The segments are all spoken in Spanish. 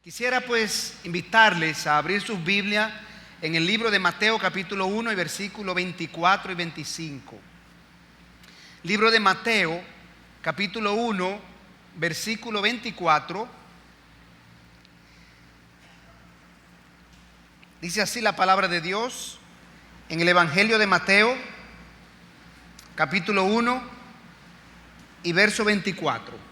Quisiera pues invitarles a abrir sus Biblias en el libro de Mateo capítulo 1 y versículos 24 y 25. Libro de Mateo capítulo 1 versículo 24. Dice así la palabra de Dios en el Evangelio de Mateo capítulo 1 y verso 24.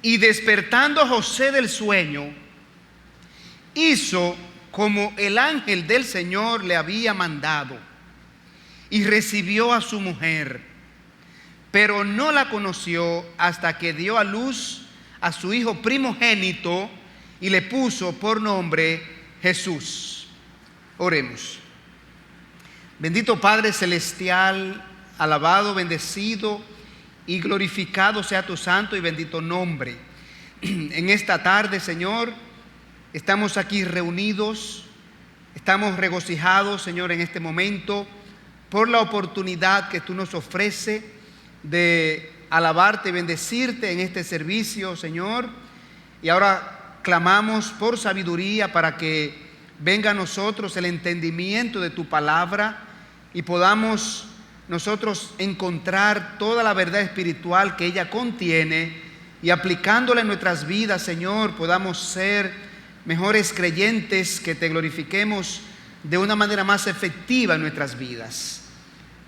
Y despertando José del sueño, hizo como el ángel del Señor le había mandado, y recibió a su mujer, pero no la conoció hasta que dio a luz a su hijo primogénito y le puso por nombre Jesús. Oremos. Bendito Padre celestial, alabado, bendecido y glorificado sea tu santo y bendito nombre. En esta tarde, Señor, estamos aquí reunidos, estamos regocijados, Señor, en este momento, por la oportunidad que tú nos ofreces de alabarte y bendecirte en este servicio, Señor. Y ahora clamamos por sabiduría para que venga a nosotros el entendimiento de tu palabra y podamos nosotros encontrar toda la verdad espiritual que ella contiene y aplicándola en nuestras vidas, Señor, podamos ser mejores creyentes, que te glorifiquemos de una manera más efectiva en nuestras vidas.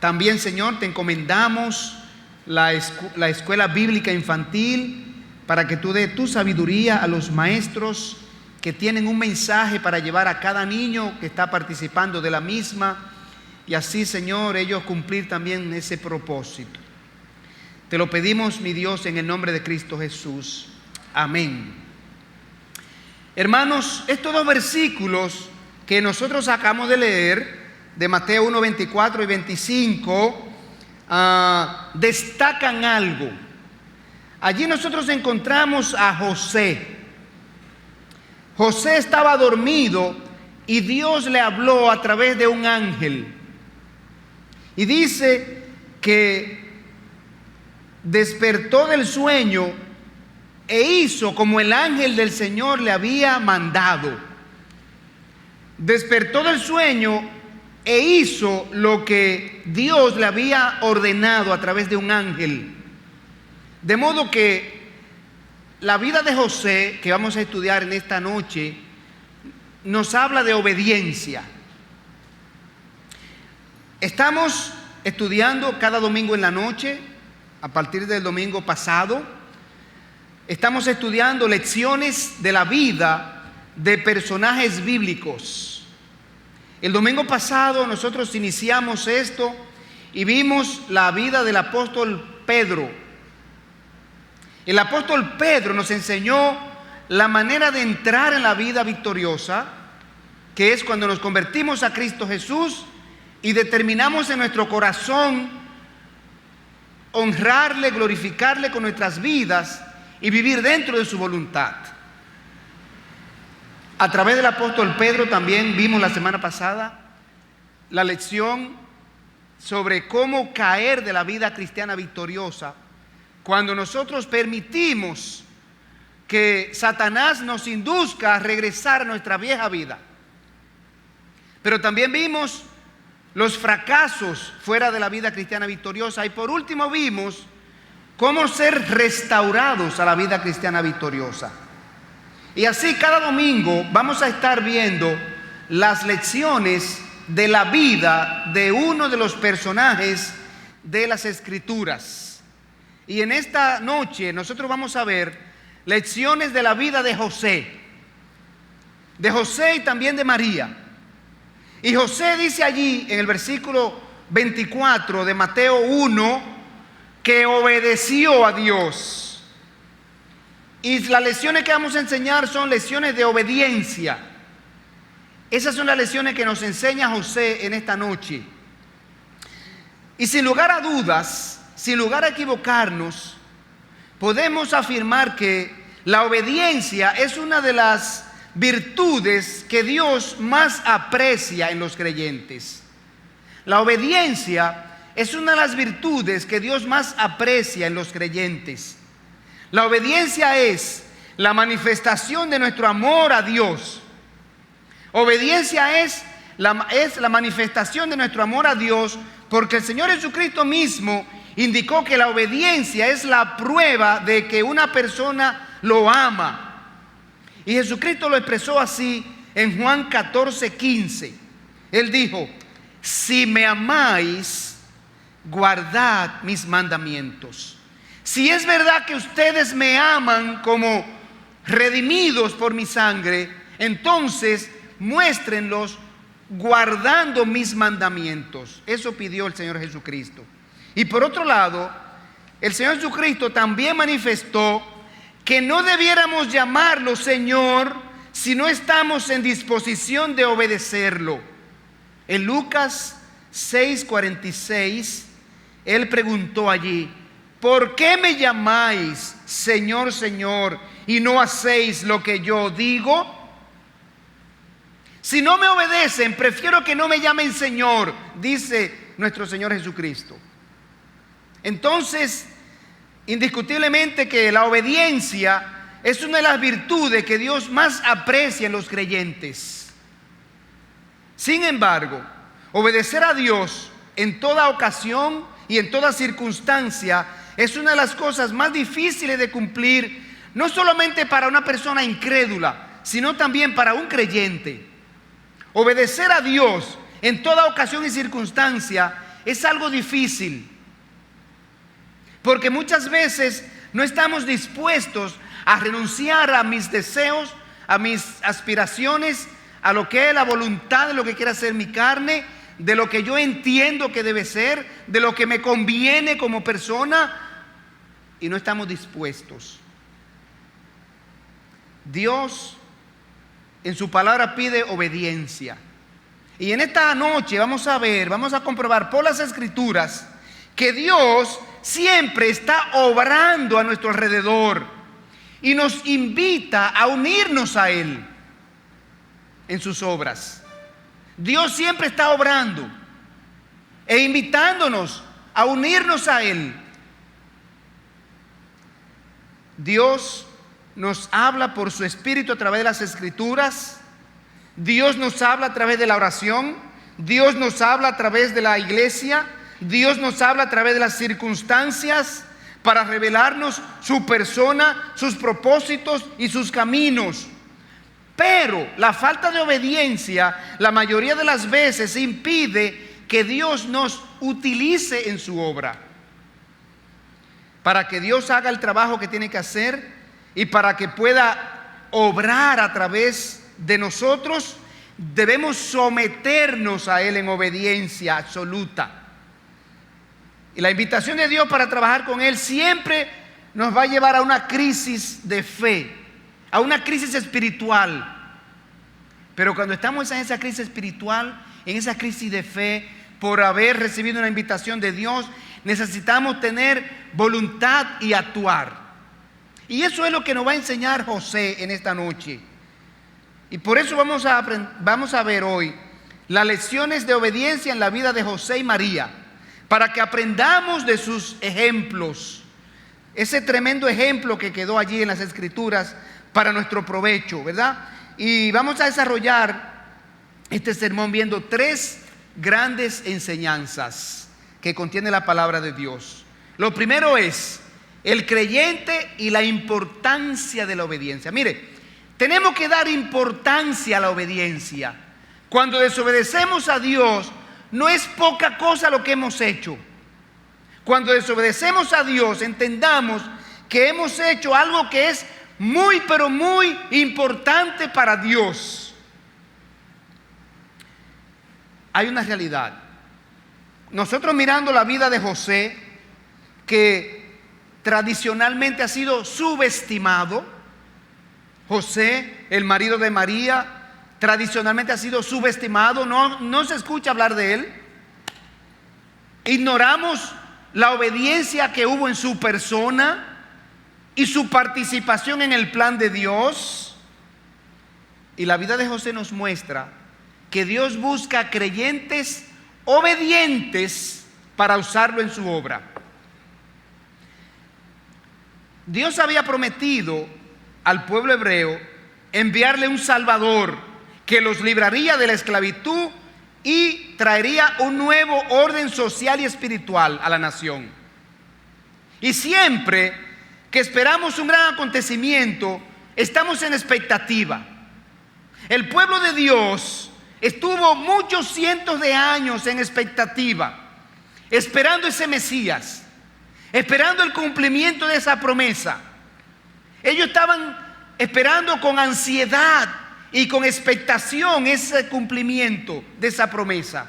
También, Señor, te encomendamos la escuela bíblica infantil para que tú des tu sabiduría a los maestros que tienen un mensaje para llevar a cada niño que está participando de la misma. Y así, Señor, ellos cumplir también ese propósito. Te lo pedimos, mi Dios, en el nombre de Cristo Jesús. Amén. Hermanos, estos dos versículos que nosotros acabamos de leer, de Mateo 1, 24 y 25, destacan algo. Allí nosotros encontramos a José. José estaba dormido y Dios le habló a través de un ángel. Y dice que despertó del sueño e hizo como el ángel del Señor le había mandado. Despertó del sueño e hizo lo que Dios le había ordenado a través de un ángel. De modo que la vida de José, que vamos a estudiar en esta noche, nos habla de obediencia. Estamos estudiando cada domingo en la noche, a partir del domingo pasado. Estamos estudiando lecciones de la vida de personajes bíblicos. El domingo pasado nosotros iniciamos esto y vimos la vida del apóstol Pedro. El apóstol Pedro nos enseñó la manera de entrar en la vida victoriosa, que es cuando nos convertimos a Cristo Jesús y determinamos en nuestro corazón honrarle, glorificarle con nuestras vidas y vivir dentro de su voluntad. A través del apóstol Pedro también vimos la semana pasada la lección sobre cómo caer de la vida cristiana victoriosa cuando nosotros permitimos que Satanás nos induzca a regresar a nuestra vieja vida. Pero también vimos los fracasos fuera de la vida cristiana victoriosa. Y por último vimos cómo ser restaurados a la vida cristiana victoriosa. Y así cada domingo vamos a estar viendo las lecciones de la vida de uno de los personajes de las Escrituras. Y en esta noche nosotros vamos a ver lecciones de la vida de José y también de María. Y José dice allí en el versículo 24 de Mateo 1 que obedeció a Dios. Y las lecciones que vamos a enseñar son lecciones de obediencia. Esas son las lecciones que nos enseña José en esta noche. Y sin lugar a dudas, sin lugar a equivocarnos, podemos afirmar que la obediencia es una de las virtudes que Dios más aprecia en los creyentes. La obediencia es una de las virtudes que Dios más aprecia en los creyentes. La obediencia es la manifestación de nuestro amor a Dios. Obediencia es la manifestación de nuestro amor a Dios, porque el Señor Jesucristo mismo indicó que la obediencia es la prueba de que una persona lo ama. Y Jesucristo lo expresó así en Juan 14:15. Él dijo: si me amáis, guardad mis mandamientos. Si es verdad que ustedes me aman como redimidos por mi sangre, entonces muéstrenlos guardando mis mandamientos. Eso pidió el Señor Jesucristo. Y por otro lado, el Señor Jesucristo también manifestó que no debiéramos llamarlo Señor si no estamos en disposición de obedecerlo. En Lucas 6:46, Él preguntó allí: ¿por qué me llamáis Señor, Señor, y no hacéis lo que yo digo? Si no me obedecen, prefiero que no me llamen Señor, dice nuestro Señor Jesucristo. Entonces, indiscutiblemente que la obediencia es una de las virtudes que Dios más aprecia en los creyentes. Sin embargo, obedecer a Dios en toda ocasión y en toda circunstancia es una de las cosas más difíciles de cumplir, no solamente para una persona incrédula, sino también para un creyente. Obedecer a Dios en toda ocasión y circunstancia es algo difícil, porque muchas veces no estamos dispuestos a renunciar a mis deseos, a mis aspiraciones, a lo que es la voluntad de lo que quiere hacer mi carne, de lo que yo entiendo que debe ser, de lo que me conviene como persona, y no estamos dispuestos. Dios en su palabra pide obediencia. Y en esta noche vamos a comprobar por las Escrituras que Dios siempre está obrando a nuestro alrededor y nos invita a unirnos a Él en sus obras. Dios siempre está obrando e invitándonos a unirnos a Él. Dios nos habla por su Espíritu a través de las Escrituras. Dios nos habla a través de la oración. Dios nos habla a través de la iglesia. Dios nos habla a través de las circunstancias para revelarnos su persona, sus propósitos y sus caminos. Pero la falta de obediencia la mayoría de las veces impide que Dios nos utilice en su obra. Para que Dios haga el trabajo que tiene que hacer y para que pueda obrar a través de nosotros, debemos someternos a Él en obediencia absoluta. Y la invitación de Dios para trabajar con Él siempre nos va a llevar a una crisis de fe, a una crisis espiritual. Pero cuando estamos en esa crisis espiritual, en esa crisis de fe, por haber recibido una invitación de Dios, necesitamos tener voluntad y actuar. Y eso es lo que nos va a enseñar José en esta noche. Y por eso vamos a ver hoy las lecciones de obediencia en la vida de José y María, para que aprendamos de sus ejemplos, ese tremendo ejemplo que quedó allí en las Escrituras para nuestro provecho, ¿verdad? Y vamos a desarrollar este sermón viendo tres grandes enseñanzas que contiene la palabra de Dios. Lo primero es el creyente y la importancia de la obediencia. Mire, tenemos que dar importancia a la obediencia. Cuando desobedecemos a Dios, no es poca cosa lo que hemos hecho. Cuando desobedecemos a Dios, entendamos que hemos hecho algo que es muy, pero muy importante para Dios. Hay una realidad. Nosotros mirando la vida de José, que tradicionalmente ha sido subestimado. José, el marido de María, tradicionalmente ha sido subestimado, no se escucha hablar de él. Ignoramos la obediencia que hubo en su persona y su participación en el plan de Dios. Y la vida de José nos muestra que Dios busca creyentes obedientes para usarlo en su obra. Dios había prometido al pueblo hebreo enviarle un Salvador que los libraría de la esclavitud y traería un nuevo orden social y espiritual a la nación. Y siempre que esperamos un gran acontecimiento, estamos en expectativa. El pueblo de Dios estuvo muchos cientos de años en expectativa, esperando ese Mesías, esperando el cumplimiento de esa promesa. Ellos estaban esperando con ansiedad y con expectación ese cumplimiento de esa promesa.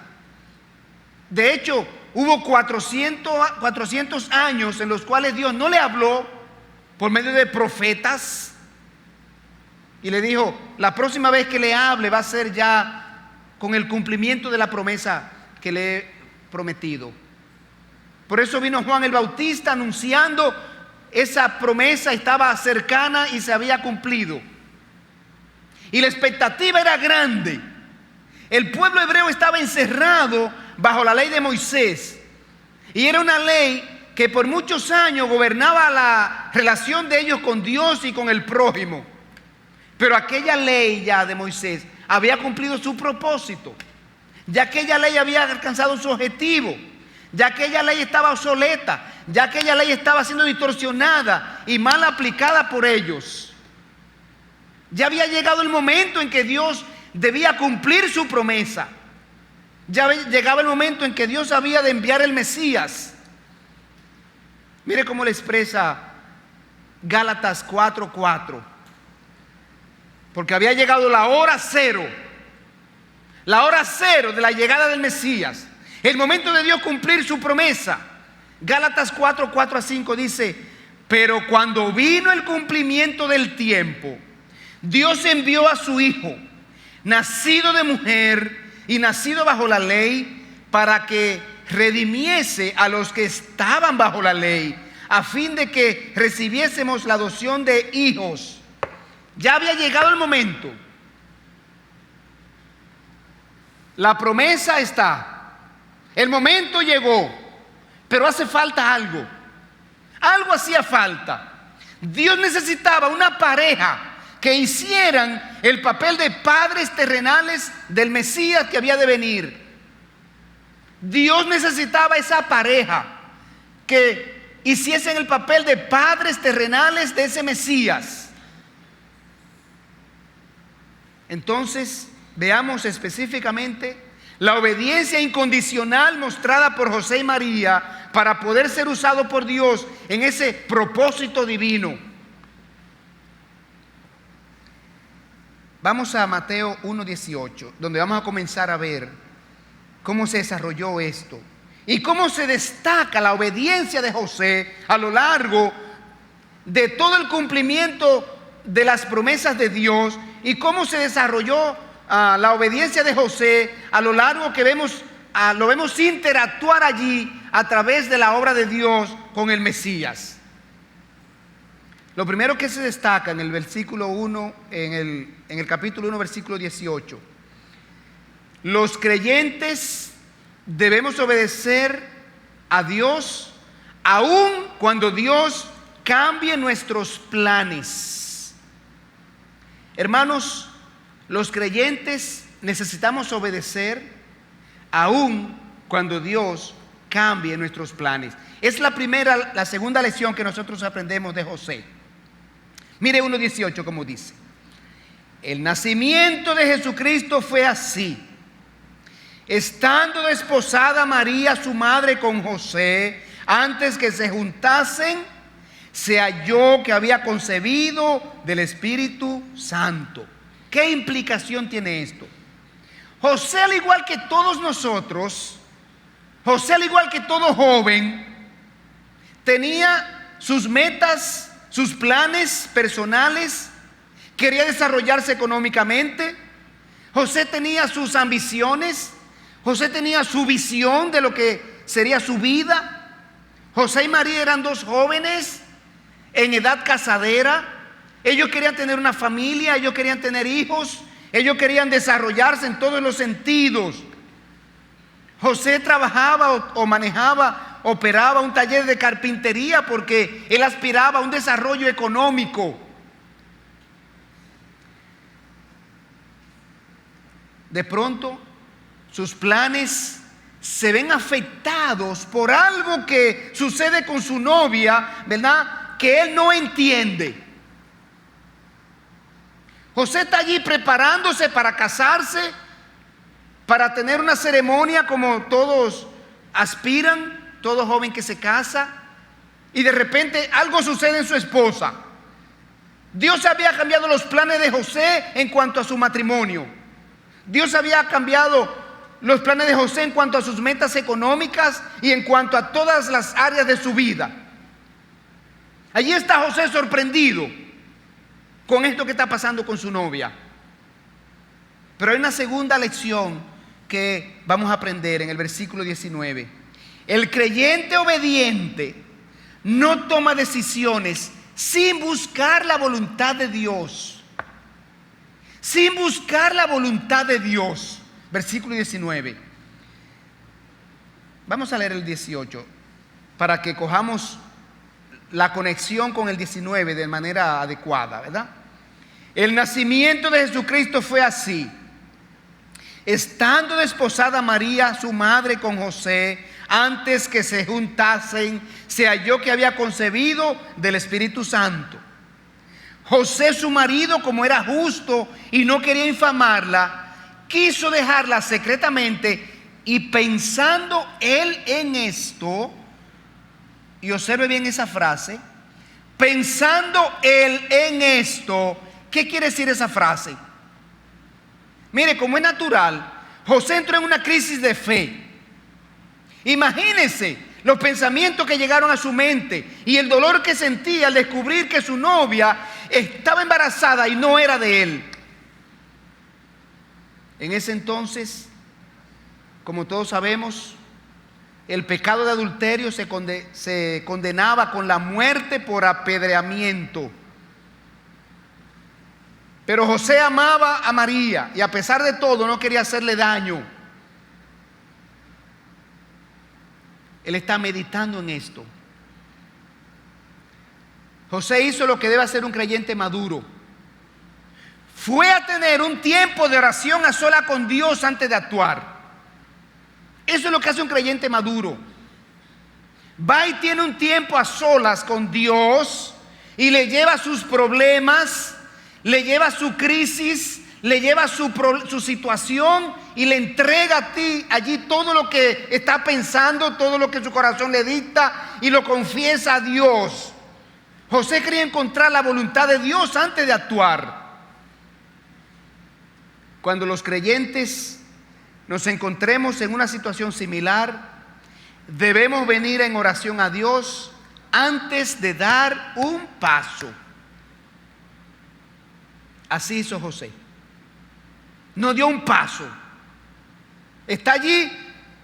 De hecho, hubo 400 años en los cuales Dios no le habló por medio de profetas y le dijo: la próxima vez que le hable va a ser ya con el cumplimiento de la promesa que le he prometido. Por eso vino Juan el Bautista anunciando esa promesa, estaba cercana y se había cumplido. Y la expectativa era grande. El pueblo hebreo estaba encerrado bajo la ley de Moisés. Y era una ley que por muchos años gobernaba la relación de ellos con Dios y con el prójimo. Pero aquella ley ya de Moisés había cumplido su propósito. Ya aquella ley había alcanzado su objetivo. Ya aquella ley estaba obsoleta. Ya aquella ley estaba siendo distorsionada y mal aplicada por ellos. Ya había llegado el momento en que Dios debía cumplir su promesa. Ya llegaba el momento en que Dios había de enviar el Mesías. Mire cómo le expresa Gálatas 4:4. Porque había llegado la hora cero. La hora cero de la llegada del Mesías. El momento de Dios cumplir su promesa. Gálatas 4:4-5 dice: pero cuando vino el cumplimiento del tiempo, Dios envió a su Hijo, nacido de mujer y nacido bajo la ley, para que redimiese a los que estaban bajo la ley, a fin de que recibiésemos la adopción de hijos. Ya había llegado el momento. La promesa está. El momento llegó. Pero hace falta algo. Algo hacía falta. Dios necesitaba una pareja que hicieran el papel de padres terrenales del Mesías que había de venir. Dios necesitaba esa pareja que hiciesen el papel de padres terrenales de ese Mesías. Entonces, veamos específicamente la obediencia incondicional mostrada por José y María para poder ser usado por Dios en ese propósito divino. Vamos a Mateo 1:18, donde vamos a comenzar a ver cómo se desarrolló esto y cómo se destaca la obediencia de José a lo largo de todo el cumplimiento de las promesas de Dios y cómo se desarrolló la obediencia de José a lo largo que lo vemos interactuar allí a través de la obra de Dios con el Mesías. Lo primero que se destaca en el versículo 1, en el capítulo 1, versículo 18. Los creyentes debemos obedecer a Dios aun cuando Dios cambie nuestros planes. Hermanos, los creyentes necesitamos obedecer aun cuando Dios cambie nuestros planes. Es la segunda lección que nosotros aprendemos de José. Mire 1:18 como dice: el nacimiento de Jesucristo fue así. Estando desposada María, su madre, con José, antes que se juntasen, se halló que había concebido del Espíritu Santo. ¿Qué implicación tiene esto? José, al igual que todos nosotros, José, al igual que todo joven, tenía sus metas, sus planes personales, quería desarrollarse económicamente. José tenía sus ambiciones, José tenía su visión de lo que sería su vida. José y María eran dos jóvenes en edad casadera. Ellos querían tener una familia, ellos querían tener hijos, ellos querían desarrollarse en todos los sentidos. José trabajaba o manejaba, operaba un taller de carpintería porque él aspiraba a un desarrollo económico. de pronto sus planes se ven afectados por algo que sucede con su novia, ¿verdad?, que él no entiende. José está allí preparándose para casarse, para tener una ceremonia como todos aspiran, todo joven que se casa, y de repente algo sucede en su esposa. Dios había cambiado los planes de José en cuanto a su matrimonio. Dios había cambiado los planes de José en cuanto a sus metas económicas y en cuanto a todas las áreas de su vida. Allí está José sorprendido con esto que está pasando con su novia. Pero hay una segunda lección que vamos a aprender en el versículo 19. El creyente obediente no toma decisiones sin buscar la voluntad de Dios. Sin buscar la voluntad de Dios. Versículo 19. Vamos a leer el 18 para que cojamos la conexión con el 19 de manera adecuada, ¿verdad? El nacimiento de Jesucristo fue así. Estando desposada María, su madre, con José, antes que se juntasen, se halló que había concebido del Espíritu Santo. José, su marido, como era justo y no quería infamarla, quiso dejarla secretamente, y pensando él en esto, y observe bien esa frase, pensando él en esto, ¿qué quiere decir esa frase? Mire, como es natural, José entró en una crisis de fe. Imagínense los pensamientos que llegaron a su mente y el dolor que sentía al descubrir que su novia estaba embarazada y no era de él. En ese entonces, como todos sabemos, el pecado de adulterio se condenaba con la muerte por apedreamiento. Pero José amaba a María y a pesar de todo no quería hacerle daño. Él está meditando en esto. José hizo lo que debe hacer un creyente maduro. Fue a tener un tiempo de oración a solas con Dios antes de actuar. Eso es lo que hace un creyente maduro. Va y tiene un tiempo a solas con Dios y le lleva sus problemas, le lleva su crisis, le lleva su situación y le entrega a ti allí todo lo que está pensando, todo lo que su corazón le dicta y lo confiesa a Dios. José quería encontrar la voluntad de Dios antes de actuar. Cuando los creyentes nos encontremos en una situación similar, debemos venir en oración a Dios antes de dar un paso. Así hizo José. No dio un paso. Está allí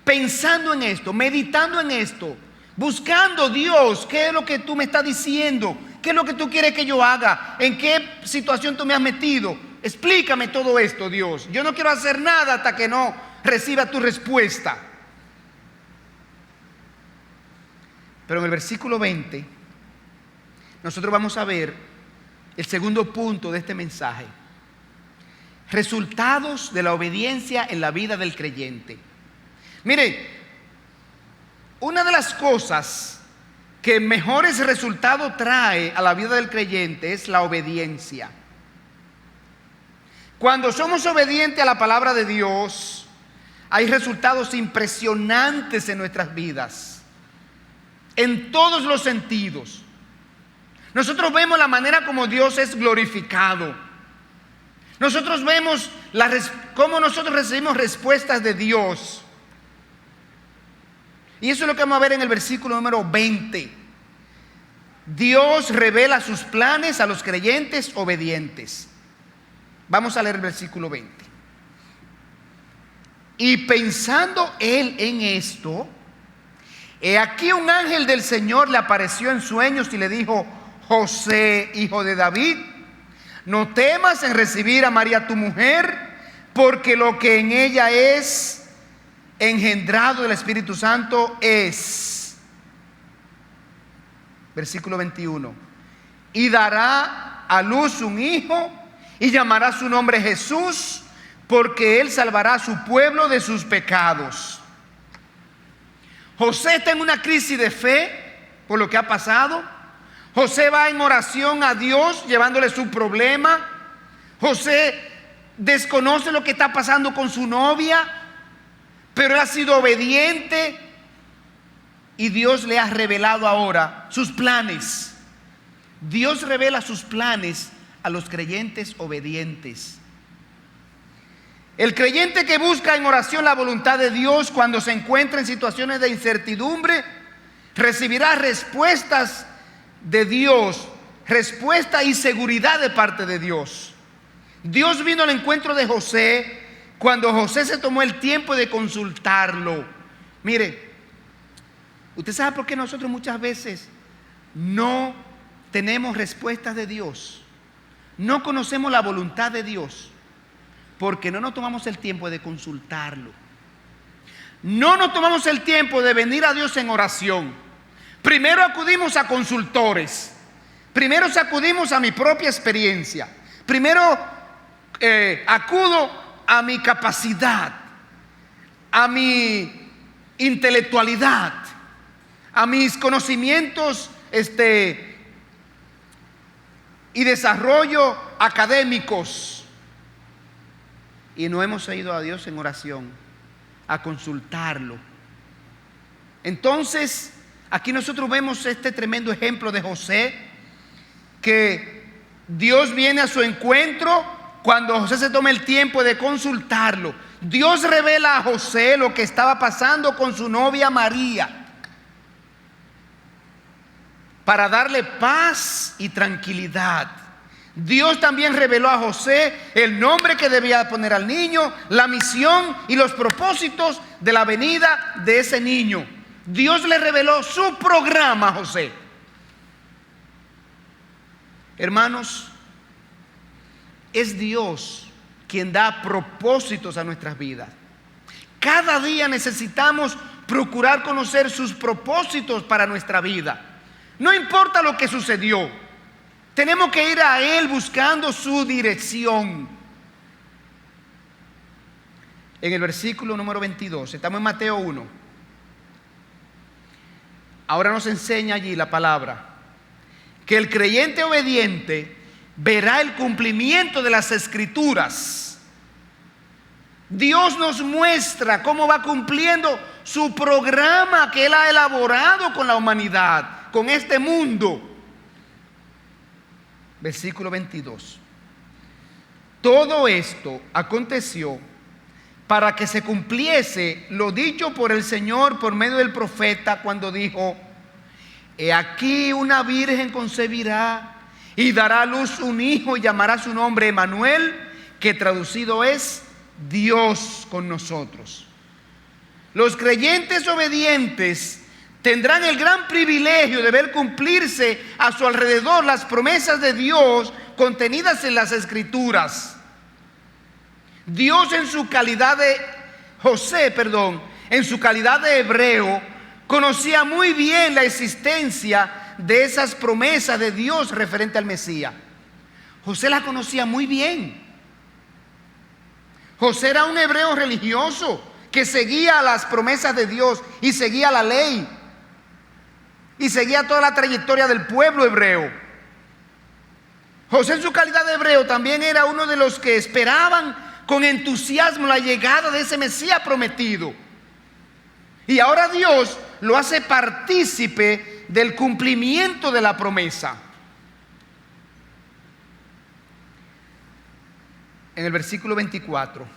pensando en esto, meditando en esto, buscando: Dios, ¿qué es lo que tú me estás diciendo? ¿Qué es lo que tú quieres que yo haga? ¿En qué situación tú me has metido? Explícame todo esto, Dios. Yo no quiero hacer nada hasta que no reciba tu respuesta. Pero en el versículo 20 nosotros vamos a ver el segundo punto de este mensaje: resultados de la obediencia en la vida del creyente. Mire, una de las cosas que mejores resultados trae a la vida del creyente es la obediencia. Cuando somos obedientes a la palabra de Dios, hay resultados impresionantes en nuestras vidas, en todos los sentidos. Nosotros vemos la manera como Dios es glorificado. Nosotros vemos cómo nosotros recibimos respuestas de Dios. Y eso es lo que vamos a ver en el versículo número 20. Dios revela sus planes a los creyentes obedientes. Vamos a leer el versículo 20. Y pensando él en esto, he aquí un ángel del Señor le apareció en sueños y le dijo: José, hijo de David, no temas en recibir a María tu mujer, porque lo que en ella es engendrado del Espíritu Santo es. Versículo 21. Y dará a luz un hijo y llamará su nombre Jesús, porque Él salvará a su pueblo de sus pecados. José está en una crisis de fe por lo que ha pasado. José va en oración a Dios llevándole su problema. José desconoce lo que está pasando con su novia, pero él ha sido obediente y Dios le ha revelado ahora sus planes. Dios revela sus planes a los creyentes obedientes. El creyente que busca en oración la voluntad de Dios cuando se encuentra en situaciones de incertidumbre, recibirá respuestas de Dios, respuesta y seguridad de parte de Dios. Dios vino al encuentro de José cuando José se tomó el tiempo de consultarlo. Mire, usted sabe por qué nosotros muchas veces no tenemos respuestas de Dios, no conocemos la voluntad de Dios, porque no nos tomamos el tiempo de consultarlo. No nos tomamos el tiempo de venir a Dios en oración. Primero acudimos a consultores. Primero acudimos a mi propia experiencia. Primero acudo a mi capacidad, a mi intelectualidad, a mis conocimientos y desarrollo académicos. Y no hemos ido a Dios en oración a consultarlo. Entonces, aquí nosotros vemos este tremendo ejemplo de José, que Dios viene a su encuentro cuando José se toma el tiempo de consultarlo. Dios revela a José lo que estaba pasando con su novia María, para darle paz y tranquilidad. Dios también reveló a José el nombre que debía poner al niño, la misión y los propósitos de la venida de ese niño. Dios le reveló su programa a José. Hermanos, es Dios quien da propósitos a nuestras vidas. Cada día necesitamos procurar conocer sus propósitos para nuestra vida. No importa lo que sucedió, tenemos que ir a Él buscando su dirección. En el versículo número 22, estamos en Mateo 1. Ahora nos enseña allí la palabra que el creyente obediente verá el cumplimiento de las Escrituras. Dios nos muestra cómo va cumpliendo su programa que Él ha elaborado con la humanidad, con este mundo. Versículo 22. Todo esto aconteció para que se cumpliese lo dicho por el Señor por medio del profeta cuando dijo: he aquí una virgen concebirá y dará a luz un hijo y llamará su nombre Emmanuel, que traducido es Dios con nosotros. Los creyentes obedientes tendrán el gran privilegio de ver cumplirse a su alrededor las promesas de Dios contenidas en las Escrituras. Dios en su calidad de en su calidad de hebreo, conocía muy bien la existencia de esas promesas de Dios referente al Mesías. José las conocía muy bien. José era un hebreo religioso que seguía las promesas de Dios y seguía la ley. Y seguía toda la trayectoria del pueblo hebreo. José en su calidad de hebreo también era uno de los que esperaban con entusiasmo la llegada de ese Mesías prometido. Y ahora Dios lo hace partícipe del cumplimiento de la promesa. En el versículo 24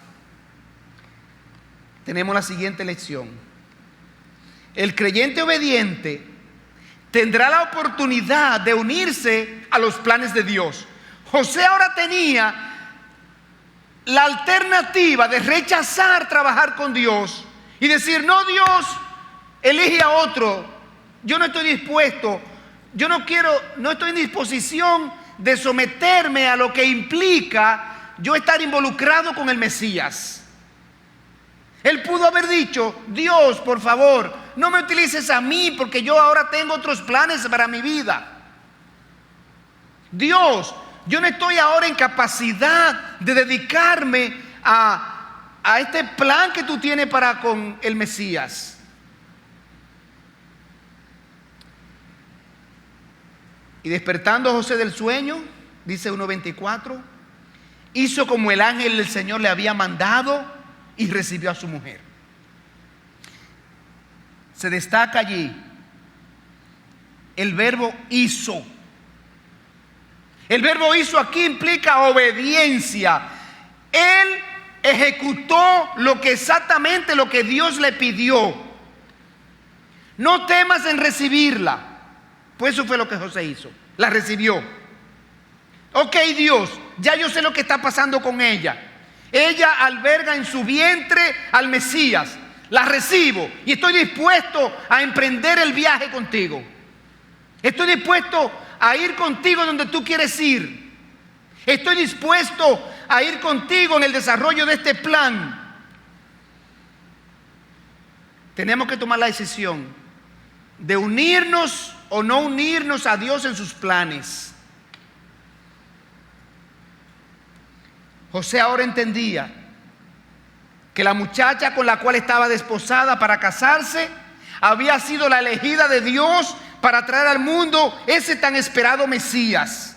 tenemos la siguiente lección. El creyente obediente tendrá la oportunidad de unirse a los planes de Dios. José ahora tenía la alternativa de rechazar trabajar con Dios y decir: no, Dios, elige a otro. Yo no estoy dispuesto, no estoy en disposición de someterme a lo que implica yo estar involucrado con el Mesías. Él pudo haber dicho: Dios, por favor, no me utilices a mí porque yo ahora tengo otros planes para mi vida. Dios, yo no estoy ahora en capacidad de dedicarme a este plan que tú tienes para con el Mesías. Y despertando José del sueño, dice 1:24, hizo como el ángel del Señor le había mandado y recibió a su mujer. Se destaca allí el verbo hizo. El verbo hizo aquí implica obediencia. Él ejecutó exactamente lo que Dios le pidió. No temas en recibirla. Pues eso fue lo que José hizo. La recibió. Ok, Dios, ya yo sé lo que está pasando con ella. Ella alberga en su vientre al Mesías. La recibo y estoy dispuesto a emprender el viaje contigo. Estoy dispuesto a ir contigo donde tú quieres ir. Estoy dispuesto a ir contigo en el desarrollo de este plan. Tenemos que tomar la decisión de unirnos o no unirnos a Dios en sus planes. José ahora entendía que la muchacha con la cual estaba desposada para casarse había sido la elegida de Dios para traer al mundo ese tan esperado Mesías.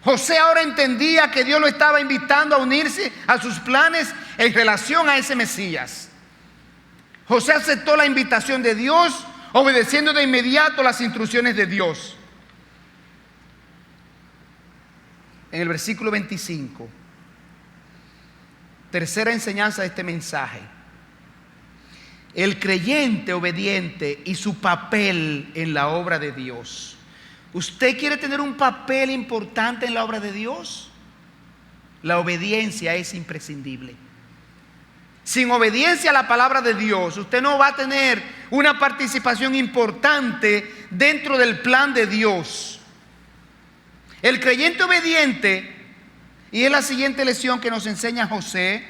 José ahora entendía que Dios lo estaba invitando a unirse a sus planes en relación a ese Mesías. José aceptó la invitación de Dios, obedeciendo de inmediato las instrucciones de Dios. En el versículo 25, tercera enseñanza de este mensaje: el creyente obediente y su papel en la obra de Dios. ¿Usted quiere tener un papel importante en la obra de Dios? La obediencia es imprescindible. Sin obediencia a la palabra de Dios, usted no va a tener una participación importante dentro del plan de Dios. El creyente obediente, y es la siguiente lección que nos enseña José,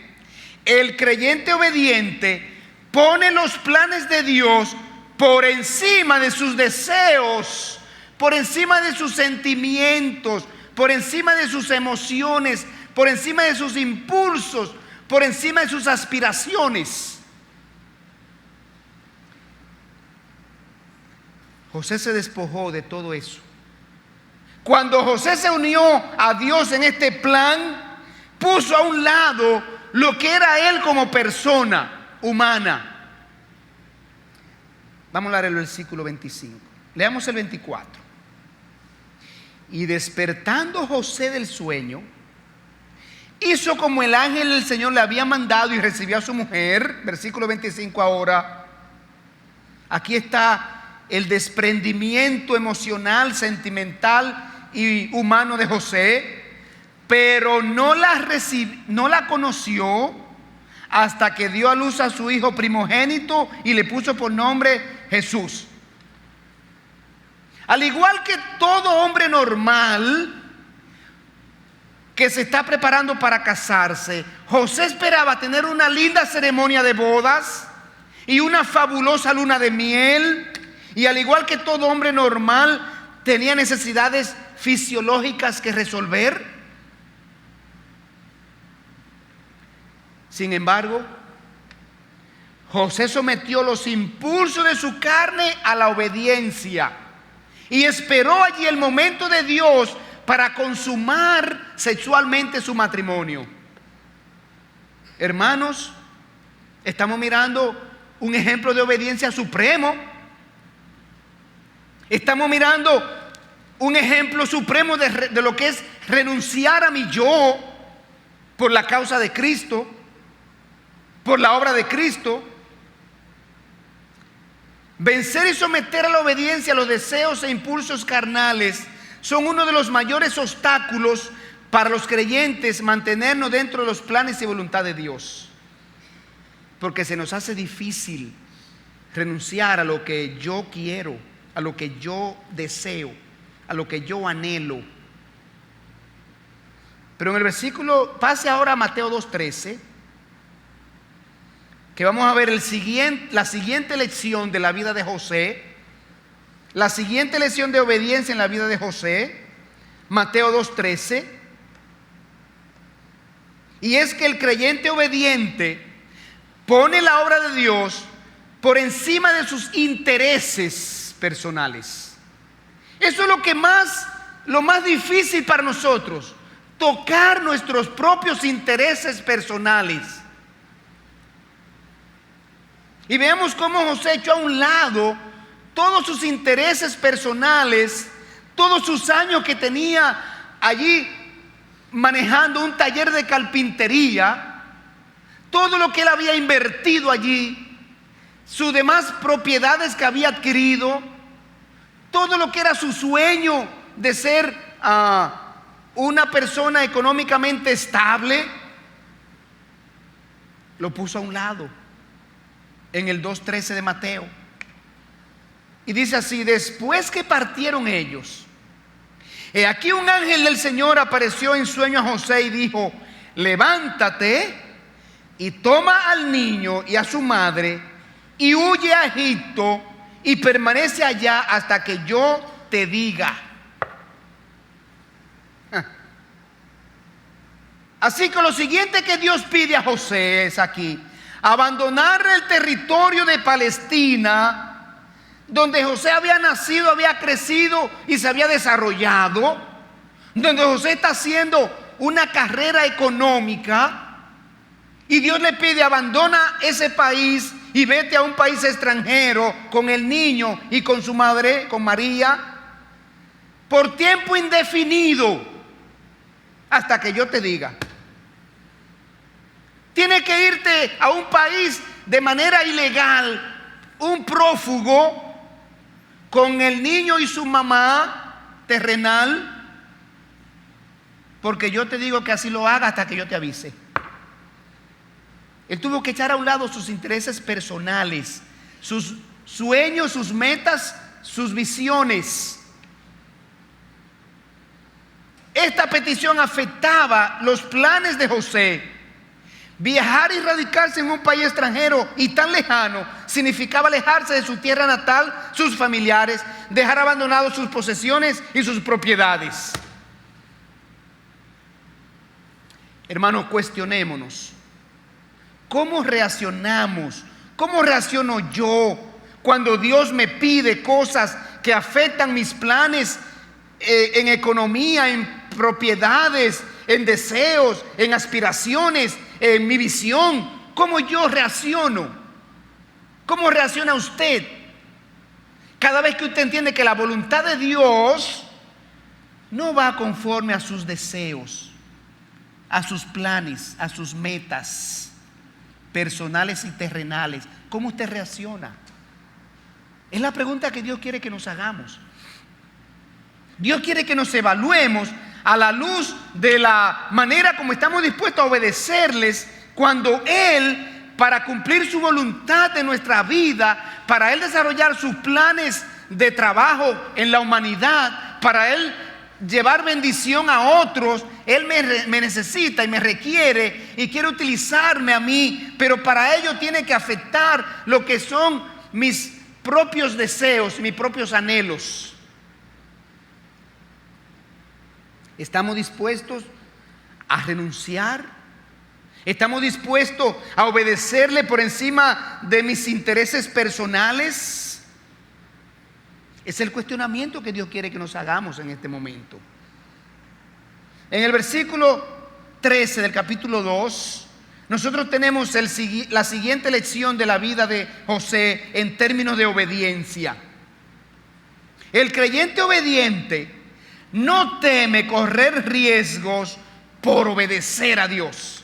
el creyente obediente pone los planes de Dios por encima de sus deseos, por encima de sus sentimientos, por encima de sus emociones, por encima de sus impulsos, por encima de sus aspiraciones. José se despojó de todo eso. Cuando José se unió a Dios en este plan, puso a un lado lo que era él como persona humana. Vamos a leer el versículo 25. Leamos el 24. Y despertando José del sueño, hizo como el ángel del Señor le había mandado y recibió a su mujer. Versículo 25 ahora. Aquí está el desprendimiento emocional, sentimental y humano de José. Pero no la conoció hasta que dio a luz a su hijo primogénito y le puso por nombre Jesús. Al igual que todo hombre normal que se está preparando para casarse, José esperaba tener una linda ceremonia de bodas y una fabulosa luna de miel. Y al igual que todo hombre normal, tenía necesidades fisiológicas que resolver. Sin embargo, José sometió los impulsos de su carne a la obediencia y esperó allí el momento de Dios para consumar sexualmente su matrimonio. Hermanos, estamos mirando un ejemplo de obediencia supremo. Estamos mirando un ejemplo supremo de lo que es renunciar a mi yo por la causa de Cristo, por la obra de Cristo. Vencer y someter a la obediencia a los deseos e impulsos carnales son uno de los mayores obstáculos para los creyentes mantenernos dentro de los planes y voluntad de Dios. Porque se nos hace difícil renunciar a lo que yo quiero, a lo que yo deseo, a lo que yo anhelo. Pero en el versículo, pase ahora a Mateo 2:13, que vamos a ver la siguiente lección de la vida de José, la siguiente lección de obediencia en la vida de José. Mateo 2:13. Y es que el creyente obediente pone la obra de Dios por encima de sus intereses personales. Eso es lo más difícil para nosotros, tocar nuestros propios intereses personales. Y veamos cómo José echó a un lado todos sus intereses personales, todos sus años que tenía allí manejando un taller de carpintería, todo lo que él había invertido allí, sus demás propiedades que había adquirido, todo lo que era su sueño de ser una persona económicamente estable, lo puso a un lado en el 2:13 de Mateo. Y dice así: después que partieron ellos, he aquí un ángel del Señor apareció en sueño a José y dijo: levántate y toma al niño y a su madre y huye a Egipto y permanece allá hasta que yo te diga. Así que lo siguiente que Dios pide a José es aquí: abandonar el territorio de Palestina, donde José había nacido, había crecido y se había desarrollado, donde José está haciendo una carrera económica, y Dios le pide: abandona ese país y vete a un país extranjero con el niño y con su madre, con María, por tiempo indefinido, hasta que yo te diga. Tienes que irte a un país de manera ilegal, un prófugo, con el niño y su mamá terrenal, porque yo te digo que así lo haga hasta que yo te avise. Él tuvo que echar a un lado sus intereses personales, sus sueños, sus metas, sus visiones. Esta petición afectaba los planes de José. Viajar y radicarse en un país extranjero y tan lejano significaba alejarse de su tierra natal, sus familiares, dejar abandonados sus posesiones y sus propiedades. Hermanos, cuestionémonos. ¿Cómo reaccionamos? ¿Cómo reacciono yo cuando Dios me pide cosas que afectan mis planes en economía, en propiedades, en deseos, en aspiraciones, en mi visión? ¿Cómo yo reacciono? ¿Cómo reacciona usted? Cada vez que usted entiende que la voluntad de Dios no va conforme a sus deseos, a sus planes, a sus metas personales y terrenales, ¿cómo usted reacciona? Es la pregunta que Dios quiere que nos hagamos. Dios quiere que nos evaluemos a la luz de la manera como estamos dispuestos a obedecerles cuando Él, para cumplir su voluntad de nuestra vida, para Él desarrollar sus planes de trabajo en la humanidad, para Él llevar bendición a otros, Él me necesita y me requiere y quiere utilizarme a mí, pero para ello tiene que afectar lo que son mis propios deseos, mis propios anhelos. ¿Estamos dispuestos a renunciar? ¿Estamos dispuestos a obedecerle por encima de mis intereses personales? Es el cuestionamiento que Dios quiere que nos hagamos en este momento. En el versículo 13 del capítulo 2, nosotros tenemos la siguiente lección de la vida de José en términos de obediencia. El creyente obediente no teme correr riesgos por obedecer a Dios.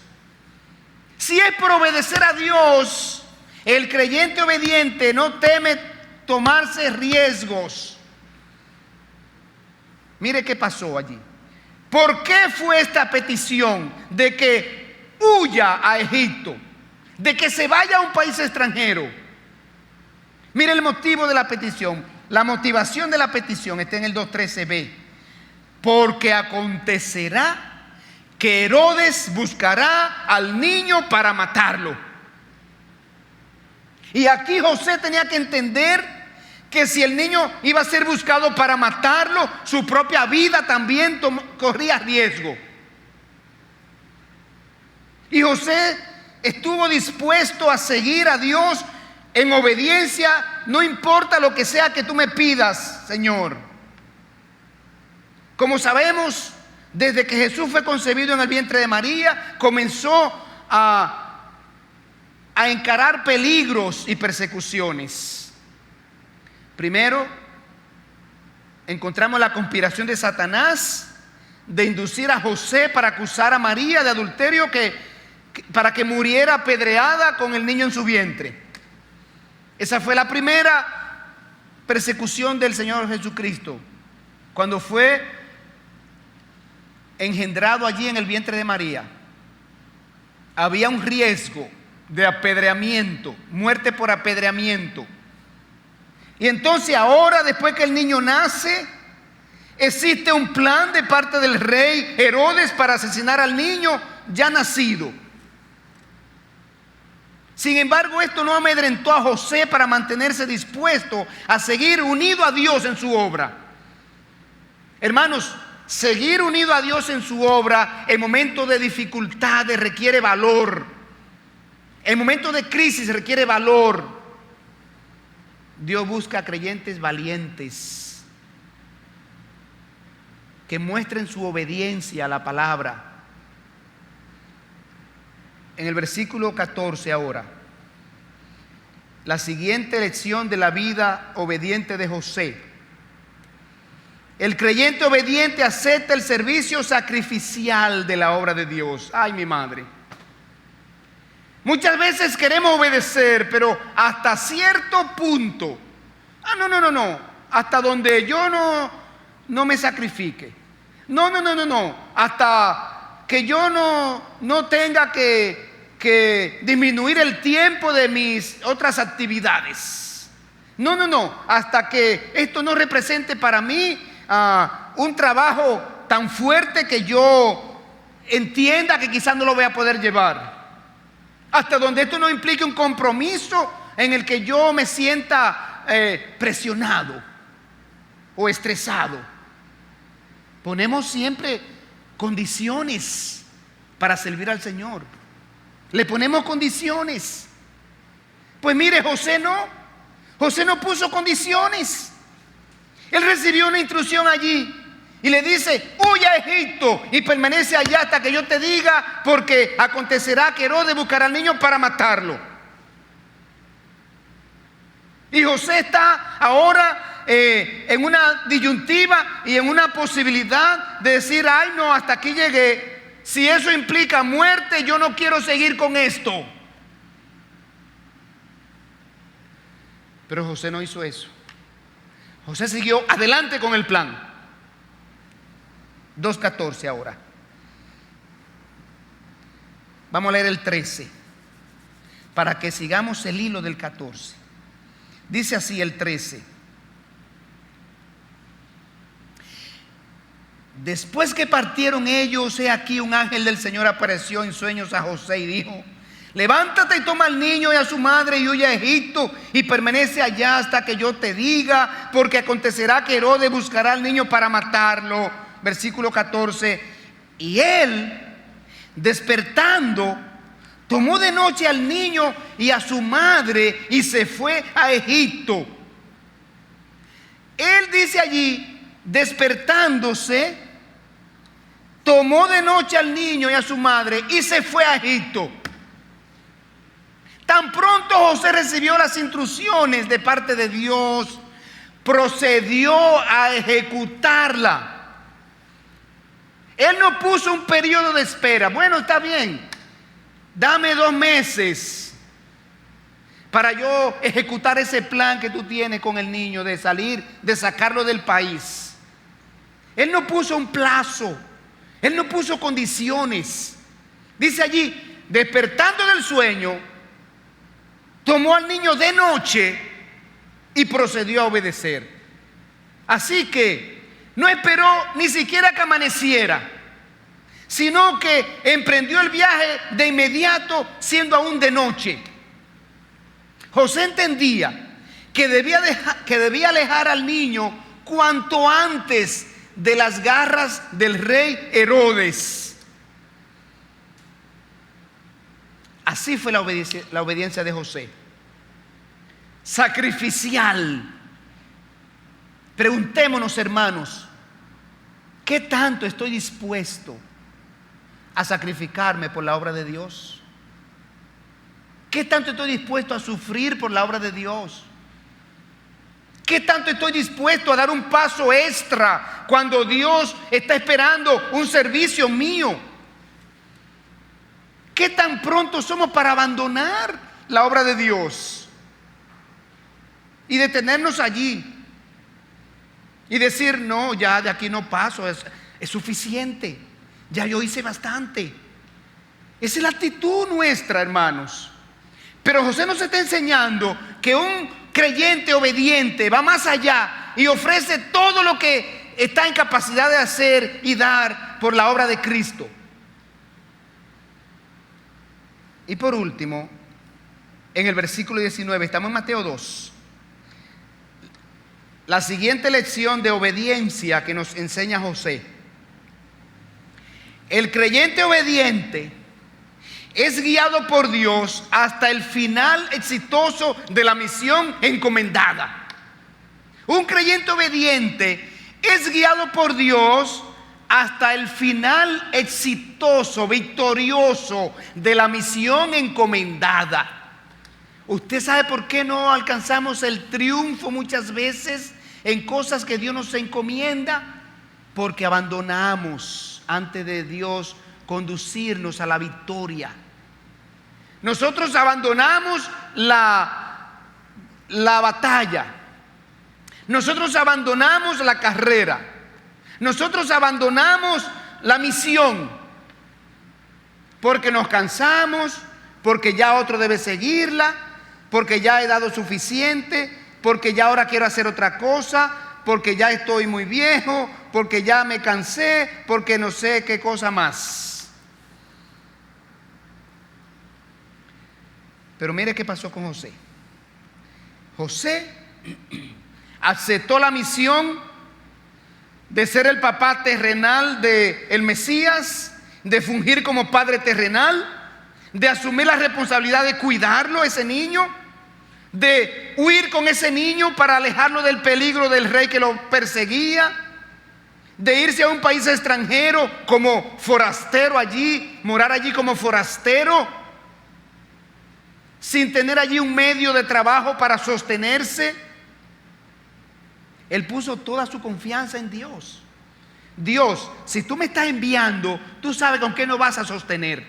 Si es por obedecer a Dios, el creyente obediente no teme tomarse riesgos. Mire qué pasó allí. ¿Por qué fue esta petición de que huya a Egipto, de que se vaya a un país extranjero? Mire el motivo de la petición. La motivación de la petición está en el 2:13b. Porque acontecerá que Herodes buscará al niño para matarlo. Y aquí José tenía que entender que si el niño iba a ser buscado para matarlo, su propia vida también corría riesgo. Y José estuvo dispuesto a seguir a Dios en obediencia, no importa lo que sea que tú me pidas, Señor. Como sabemos, desde que Jesús fue concebido en el vientre de María, comenzó a encarar peligros y persecuciones. Primero, encontramos la conspiración de Satanás de inducir a José para acusar a María de adulterio, para que muriera apedreada con el niño en su vientre. Esa fue la primera persecución del Señor Jesucristo, cuando fue engendrado allí en el vientre de María. Había un riesgo de apedreamiento, muerte por apedreamiento. Y entonces ahora, después que el niño nace, existe un plan de parte del rey Herodes para asesinar al niño ya nacido. Sin embargo, esto no amedrentó a José para mantenerse dispuesto a seguir unido a Dios en su obra. Hermanos, seguir unido a Dios en su obra en momentos de dificultades requiere valor. En momentos de crisis requiere valor. Dios busca creyentes valientes que muestren su obediencia a la palabra. En el versículo 14 ahora, la siguiente lección de la vida obediente de José. El creyente obediente acepta el servicio sacrificial de la obra de Dios. Ay, mi madre. Muchas veces queremos obedecer, pero hasta cierto punto. No. Hasta donde yo no me sacrifique. No. Hasta que yo no tenga que disminuir el tiempo de mis otras actividades. No. Hasta que esto no represente para mí un trabajo tan fuerte que yo entienda que quizás no lo voy a poder llevar. Hasta donde esto no implique un compromiso en el que yo me sienta presionado o estresado. Ponemos siempre condiciones para servir al Señor. Le ponemos condiciones. Pues mire, José no puso condiciones. Él recibió una instrucción allí y le dice: huye a Egipto y permanece allá hasta que yo te diga, porque acontecerá que Herodes buscará al niño para matarlo. Y José está ahora en una disyuntiva y en una posibilidad de decir: ay, no, hasta aquí llegué. Si eso implica muerte, yo no quiero seguir con esto. Pero José no hizo eso. José siguió adelante con el plan. 2:14 ahora. Vamos a leer el 13 para que sigamos el hilo del 14. Dice así el 13: después que partieron ellos, he aquí un ángel del Señor apareció en sueños a José y dijo: levántate y toma al niño y a su madre y huye a Egipto y permanece allá hasta que yo te diga, porque acontecerá que Herodes buscará al niño para matarlo. Versículo 14: y él, despertando, tomó de noche al niño y a su madre y se fue a Egipto. Él dice allí, despertándose, tomó de noche al niño y a su madre y se fue a Egipto. Tan pronto José recibió las instrucciones de parte de Dios, procedió a ejecutarla. Él no puso un periodo de espera. Bueno, está bien, dame 2 meses para yo ejecutar ese plan que tú tienes con el niño de salir, de sacarlo del país. Él no puso un plazo, él no puso condiciones. Dice allí, despertando del sueño, tomó al niño de noche y procedió a obedecer. Así que no esperó ni siquiera que amaneciera, sino que emprendió el viaje de inmediato, siendo aún de noche. José entendía que debía alejar al niño cuanto antes de las garras del rey Herodes. Así fue la obediencia de José. Sacrificial. Preguntémonos, hermanos, ¿qué tanto estoy dispuesto a sacrificarme por la obra de Dios? ¿Qué tanto estoy dispuesto a sufrir por la obra de Dios? ¿Qué tanto estoy dispuesto a dar un paso extra cuando Dios está esperando un servicio mío? ¿Qué tan pronto somos para abandonar la obra de Dios y detenernos allí y decir, no, ya de aquí no paso, es suficiente, ya yo hice bastante? Esa es la actitud nuestra, hermanos. Pero José nos está enseñando que un creyente obediente va más allá y ofrece todo lo que está en capacidad de hacer y dar por la obra de Cristo. Y por último, en el versículo 19, estamos en Mateo 2. La siguiente lección de obediencia que nos enseña José. El creyente obediente es guiado por Dios hasta el final exitoso de la misión encomendada. Un creyente obediente es guiado por Dios hasta el final exitoso, victorioso de la misión encomendada. ¿Usted sabe por qué no alcanzamos el triunfo muchas veces en cosas que Dios nos encomienda? Porque abandonamos antes de Dios conducirnos a la victoria. Nosotros abandonamos la batalla. Nosotros abandonamos la carrera. Nosotros abandonamos la misión porque nos cansamos, porque ya otro debe seguirla, porque ya he dado suficiente, porque ya ahora quiero hacer otra cosa, porque ya estoy muy viejo, porque ya me cansé, porque no sé qué cosa más. Pero mire qué pasó con José. José aceptó la misión de ser el papá terrenal del Mesías, de fungir como padre terrenal, de asumir la responsabilidad de cuidarlo, ese niño, de huir con ese niño para alejarlo del peligro del rey que lo perseguía, de irse a un país extranjero como forastero allí, morar allí como forastero, sin tener allí un medio de trabajo para sostenerse. Él puso toda su confianza en Dios. Dios, si tú me estás enviando, tú sabes con qué nos vas a sostener.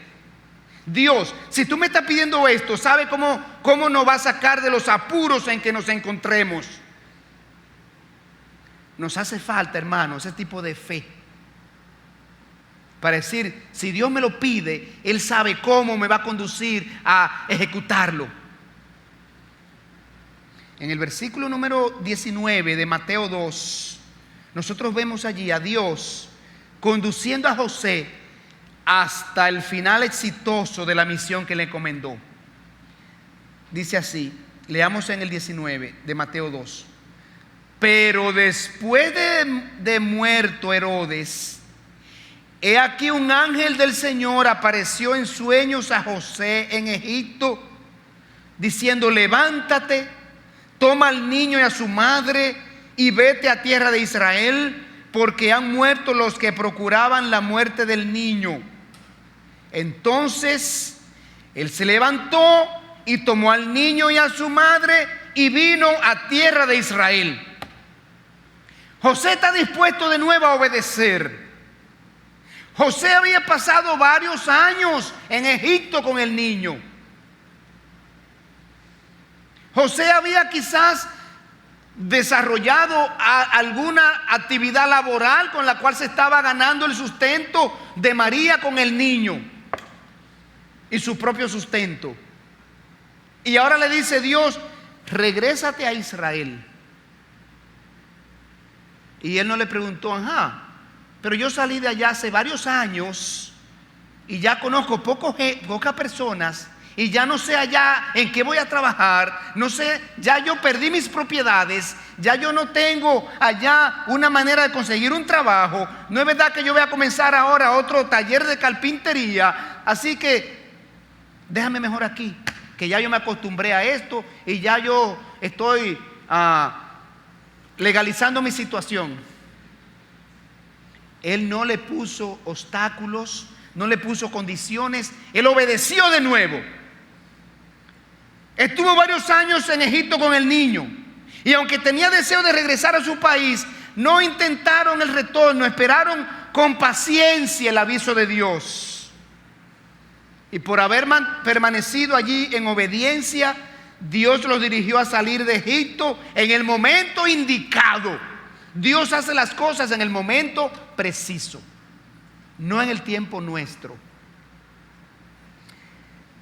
Dios, si tú me estás pidiendo esto, ¿sabe cómo nos va a sacar de los apuros en que nos encontremos? Nos hace falta, hermanos, ese tipo de fe para decir, si Dios me lo pide, Él sabe cómo me va a conducir a ejecutarlo. En el versículo número 19 de Mateo 2, nosotros vemos allí a Dios conduciendo a José hasta el final exitoso de la misión que le encomendó. Dice así, leamos en el 19 de Mateo 2. Pero después de muerto Herodes, he aquí un ángel del Señor apareció en sueños a José en Egipto, diciendo, levántate, toma al niño y a su madre y vete a tierra de Israel, porque han muerto los que procuraban la muerte del niño. Entonces él se levantó y tomó al niño y a su madre y vino a tierra de Israel. José está dispuesto de nuevo a obedecer. José había pasado varios años en Egipto con el niño. José había quizás desarrollado alguna actividad laboral con la cual se estaba ganando el sustento de María con el niño y su propio sustento. Y ahora le dice Dios, regrésate a Israel. Y él no le preguntó, pero yo salí de allá hace varios años y ya conozco pocas personas. Y ya no sé allá en qué voy a trabajar, no sé, ya yo perdí mis propiedades, ya yo no tengo allá una manera de conseguir un trabajo. No es verdad que yo voy a comenzar ahora otro taller de carpintería, así que déjame mejor aquí, que ya yo me acostumbré a esto y ya yo estoy legalizando mi situación. Él no le puso obstáculos, no le puso condiciones, él obedeció de nuevo. Estuvo varios años en Egipto con el niño, y aunque tenía deseo de regresar a su país, no intentaron el retorno, esperaron con paciencia el aviso de Dios. Y por haber permanecido allí en obediencia, Dios los dirigió a salir de Egipto en el momento indicado. Dios hace las cosas en el momento preciso, no en el tiempo nuestro.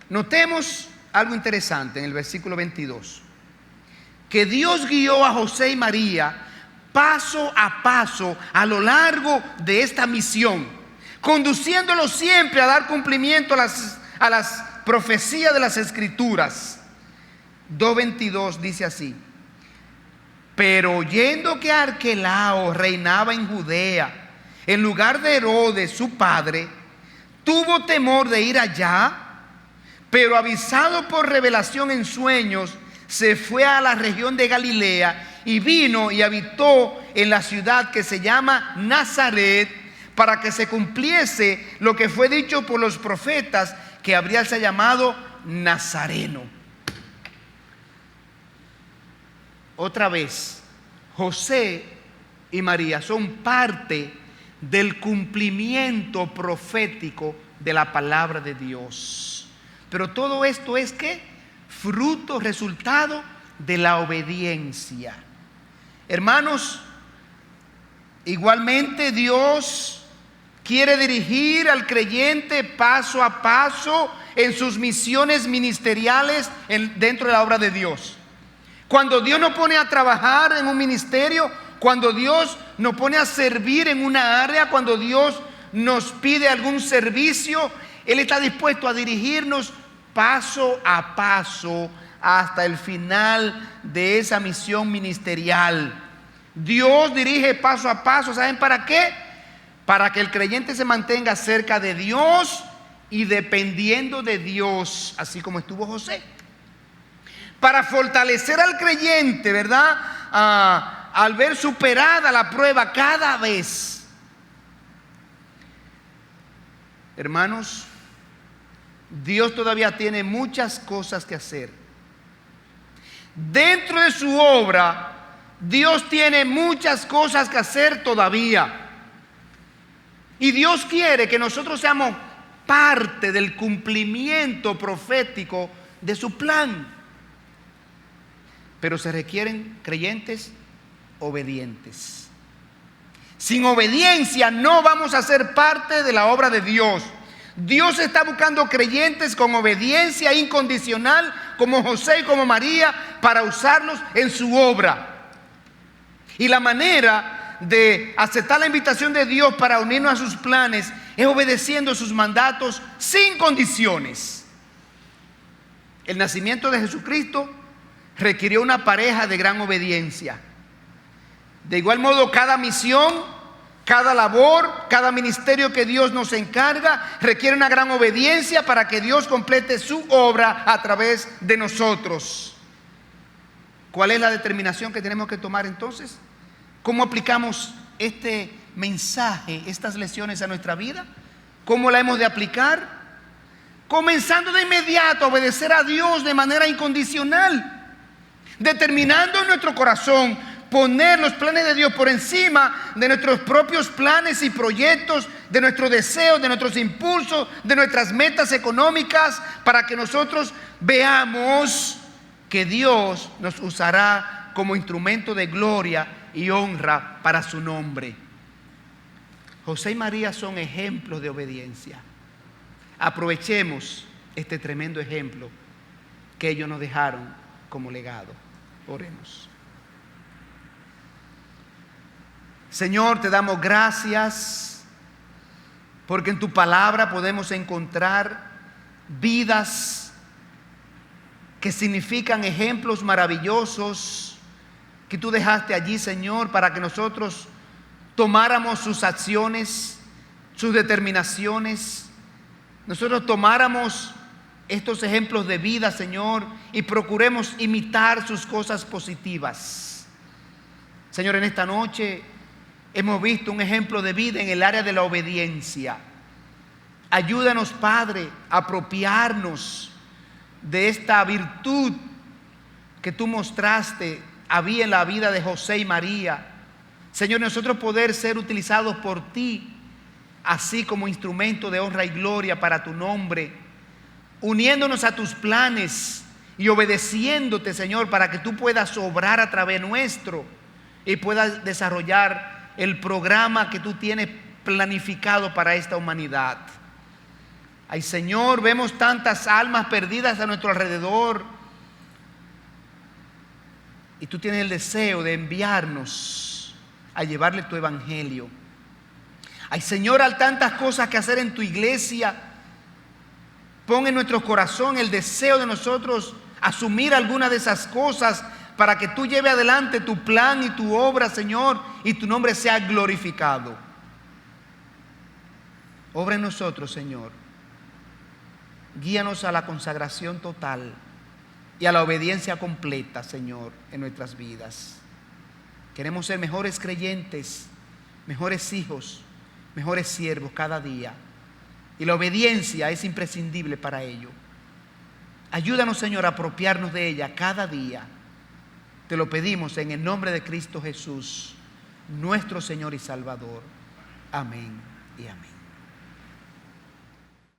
Notemos algo interesante en el versículo 22, que Dios guió a José y María paso a paso a lo largo de esta misión, conduciéndolos siempre a dar cumplimiento a las profecías de las Escrituras. 2:22 dice así: pero oyendo que Arquelao reinaba en Judea en lugar de Herodes su padre, tuvo temor de ir allá, pero avisado por revelación en sueños, se fue a la región de Galilea y vino y habitó en la ciudad que se llama Nazaret, para que se cumpliese lo que fue dicho por los profetas, que habría se llamado Nazareno. Otra vez, José y María son parte del cumplimiento profético de la palabra de Dios. Pero todo esto es ¿qué? Fruto, resultado de la obediencia. Hermanos, igualmente Dios quiere dirigir al creyente paso a paso en sus misiones ministeriales dentro de la obra de Dios. Cuando Dios nos pone a trabajar en un ministerio, cuando Dios nos pone a servir en una área, cuando Dios nos pide algún servicio, Él está dispuesto a dirigirnos paso a paso hasta el final de esa misión ministerial. Dios dirige paso a paso, ¿saben para qué? Para que el creyente se mantenga cerca de Dios y dependiendo de Dios, así como estuvo José. Para fortalecer al creyente, ¿verdad? Al ver superada la prueba cada vez. Hermanos, Dios todavía tiene muchas cosas que hacer. Dentro de su obra, Dios tiene muchas cosas que hacer todavía. Y Dios quiere que nosotros seamos parte del cumplimiento profético de su plan. Pero se requieren creyentes obedientes. Sin obediencia no vamos a ser parte de la obra de Dios. Dios está buscando creyentes con obediencia incondicional, como José y como María, para usarlos en su obra. Y la manera de aceptar la invitación de Dios para unirnos a sus planes es obedeciendo sus mandatos sin condiciones. El nacimiento de Jesucristo requirió una pareja de gran obediencia. De igual modo, cada misión, cada labor, cada ministerio que Dios nos encarga requiere una gran obediencia para que Dios complete su obra a través de nosotros. ¿Cuál es la determinación que tenemos que tomar entonces? ¿Cómo aplicamos este mensaje, estas lecciones a nuestra vida? ¿Cómo la hemos de aplicar? Comenzando de inmediato a obedecer a Dios de manera incondicional, determinando en nuestro corazón poner los planes de Dios por encima de nuestros propios planes y proyectos, de nuestros deseos, de nuestros impulsos, de nuestras metas económicas, para que nosotros veamos que Dios nos usará como instrumento de gloria y honra para su nombre. José y María son ejemplos de obediencia. Aprovechemos este tremendo ejemplo que ellos nos dejaron como legado. Oremos. Señor, te damos gracias porque en tu palabra podemos encontrar vidas que significan ejemplos maravillosos que tú dejaste allí, Señor, para que nosotros tomáramos sus acciones, sus determinaciones, nosotros tomáramos estos ejemplos de vida, Señor, y procuremos imitar sus cosas positivas. Señor, en esta noche hemos visto un ejemplo de vida en el área de la obediencia. Ayúdanos, Padre, a apropiarnos de esta virtud que tú mostraste había en la vida de José y María. Señor, nosotros poder ser utilizados por ti, así como instrumento de honra y gloria para tu nombre, uniéndonos a tus planes y obedeciéndote, Señor, para que tú puedas obrar a través nuestro y puedas desarrollar el programa que tú tienes planificado para esta humanidad. Ay, Señor, vemos tantas almas perdidas a nuestro alrededor y tú tienes el deseo de enviarnos a llevarle tu evangelio. Ay, Señor, hay tantas cosas que hacer en tu iglesia. Pon en nuestro corazón el deseo de nosotros asumir alguna de esas cosas para que tú lleves adelante tu plan y tu obra, Señor, y tu nombre sea glorificado. Obra en nosotros, Señor. Guíanos a la consagración total y a la obediencia completa, Señor, en nuestras vidas. Queremos ser mejores creyentes, mejores hijos, mejores siervos cada día. Y la obediencia es imprescindible para ello. Ayúdanos, Señor, a apropiarnos de ella cada día. Te lo pedimos en el nombre de Cristo Jesús, nuestro Señor y Salvador. Amén y amén.